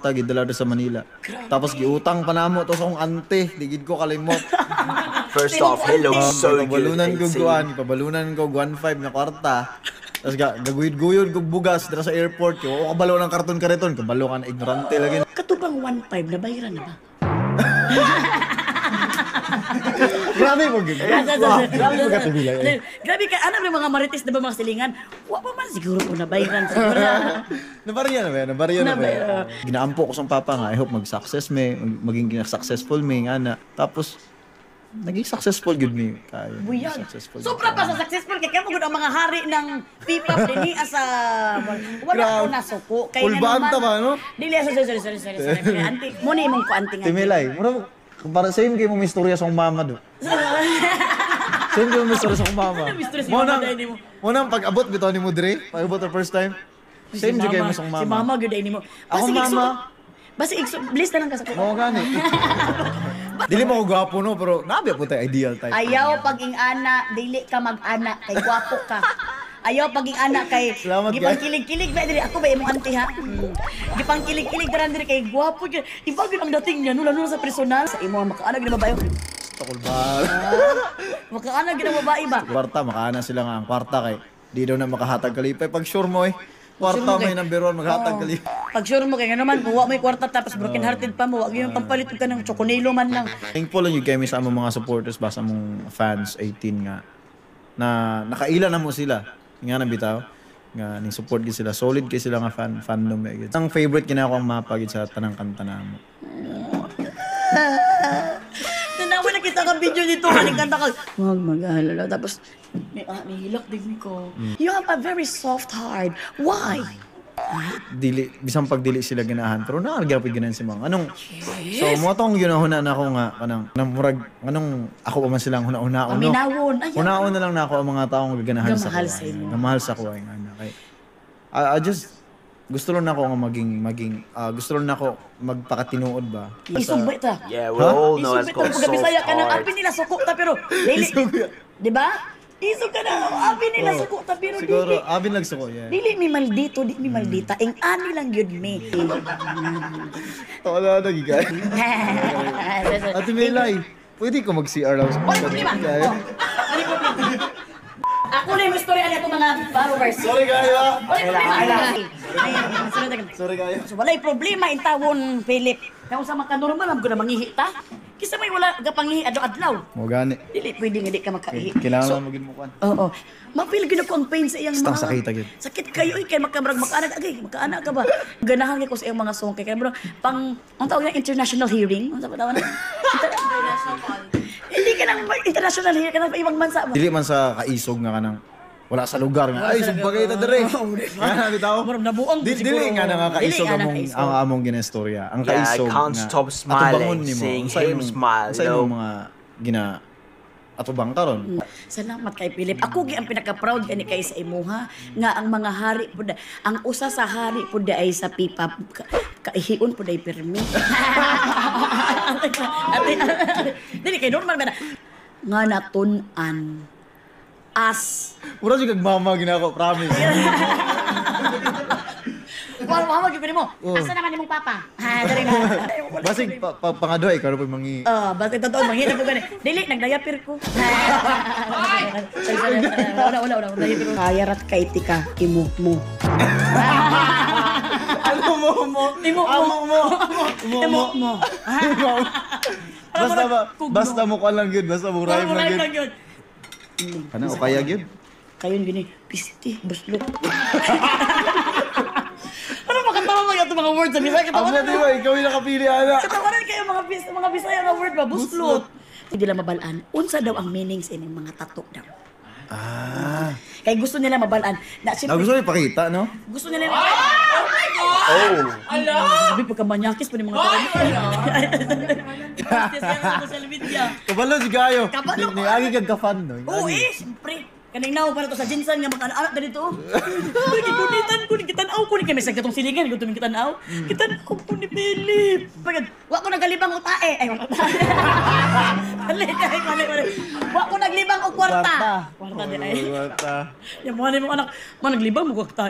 kwarta gidala sa Manila. Tapos giutang pa namo to sa akong ante, digid ko kalimot. First off, hello, so good. Pabalunan ko 1.5 na kwarta. Tapos gaguyod-guyod kog bugas dira sa airport ko. O kabalo ng karton-kariton, kabalo ka na ignorante lagi. Katubang 1.5 na bayaran na ba? Grabe mo gid. Grabe mo katibilay. Grabe ka, ano yung mga marites na ba mga silingan? Wa pa man siguro po na bayaran siguro. Nabarya na ba? Ginaampo ko sa papa nga, I hope mag-success maging successful nga na. Tapos naging successful good me. Buyag. Sobra pa sa successful kay kamo gud ang mga hari ng P-pop dinhi asa wala ko nasuko kay Kulbaan ta ba no? Dili sorry. Anti mo ni imong ko anti nga. Timilay, mura para same kay mo istorya sa akong mama do. Same kay mo istorya sa akong mama. Mo nang pag-abot bitaw ni mo dire, pag-abot the first time. Same jud kay mo sa akong mama. Si mama gud ay nimo. Ako mama. Basta bliss na lang ka sa ko. Mo gani. Dili mo ko gwapo no, pero nabi po tayo ideal type. Ayaw paging ana, dili ka mag-ana kay gwapo ka. Ayaw paging ana kay gipangkilig-kilig ba diri ako ba imong auntie ha. Gipangkilig-kilig daran diri kay gwapo gyud. Iba gyud ang dating niya no lalo sa personal sa imo makaana gyud babae. Takol ba? Makaana gyud ang babae ba? Kwarta makaana sila nga ang kwarta kay di daw na makahatag kalipay pag sure mo kwarta may number 1 maghatag kalipay. Pag sure mo kay nga naman kung wa may kwarta tapos broken hearted pa mo, wag yung pampalit ka ng chokonilo man lang. Thankful lang yung kami sa among mga supporters ba sa among fans 18 nga na nakaila na mo sila. Nga na bitaw nga ning support gid sila, solid kay sila nga fandom gid. Ang favorite kina ko ang mapa gid sa tanang kanta namo. Tanawa na kita ka video dito kaning kanta ka. Wag mag-alala tapos may hilak din ko. You have a very soft heart. Why? Dili bisang pagdili sila ganahan pero naagapid ganan si Mang. Anong so mo tong ginahuna na ako nga kanang murag anong ako pa man silang huna-una uno. Una na lang na ako ang mga taong gaganahan sa ko. Gamahal sa ko ay ana kay I just gusto lang nako nga maging gusto lang nako magpakatinuod ba. Isog ba ita? Yeah, we all know it's called soft Bisaya ka nang heart. apin nila suko ta pero dili. Di ba? Isog ka na, abi nila suko ta pero siguro abin lang suko yeah. Dili mi maldito, di mi maldita. Ing ani lang gyud mi. Wala na gigay. Ate Melay, pwede ko mag-CR lang sa problema. Ako na yung istorya niya itong mga followers. Sorry kayo. Sorry kayo. So walay problema in tawon, Philip. Kung sa makanormal, am ko na mangihi ta. Kisa may wala ka pangihi adlaw-adlaw. Mo gani. Dili pwede nga di ka makaihi. Kailangan mo gid mo kan. Oo. Mapil gyud ako ang pain sa iyang mga. Sakit gyud. Sakit kayo kay makabrag makaana ka ba? Ganahan ko sa iyang mga song kay bro pang ang tawag niya international hearing. Unsa ba tawag na? Hindi ka nang international hearing ka nang ibang bansa ba? Dili man sa kaisog nga kanang wala sa lugar nga. Ay, sumbagay ta dire. Nga bitaw. Nabuang Dili nga nakakaisog ang among ginestorya. Ang kaisog. I can't stop smiling, seeing him smile. Sa mga atubang karon. Salamat kay Philip. Ako gi ang pinaka-proud gani kay sa imuha nga ang mga hari pud ang usa sa hari pud ay sa pipa kaihion pud ay permi. Dili kay normal ba na nga natun-an as Mura jud kag mama ginako, promise. Mama gyud mo. Asa naman imong papa? Ha, dali na. Basig pangadoy karon pag mangi. Basig totoo manghita po gani. Dili nagdayapir ko. Wala. Dayapir ko. Kayarat kay tika imo mo. Ano mo? Basta mo ko lang gyud, basta mo rhyme lang gyud. Kana o kaya gyud? Kayon gini, pisti, buslot. Ano makatawa mga ito mga words sa Bisaya? Amo di ba ikaw yung nakapili ana. Katawanan kayo mga Bisaya nga word ba, buslot. Hindi lang mabalaan. Unsa daw ang meaning sa inyong mga tattoo daw? Kaya gusto nila mabalaan. Gusto nila ipakita, no? Gusto nila oh my God! Oh! Ala! Sabi pagkamanyakis pa ni mga tao. Social media. Kabalo si Gayo. Kabalo. Niagi kag ka-fan, no? Oo siyempre. Kaninaw pa na to sa jinsan nga mag-anak na dito. Kunitan ko, kitanaw ko ni kami sa gatong silingan, gusto mình kitanaw. Kitanaw ko ni Philip. Pagod, wa ko nagalibang o tae. Ay, wala tae. Mali. Wa ko naglibang o kwarta. Kwarta din ay. Kwarta. Yung mga anak, naglibang mo kwarta.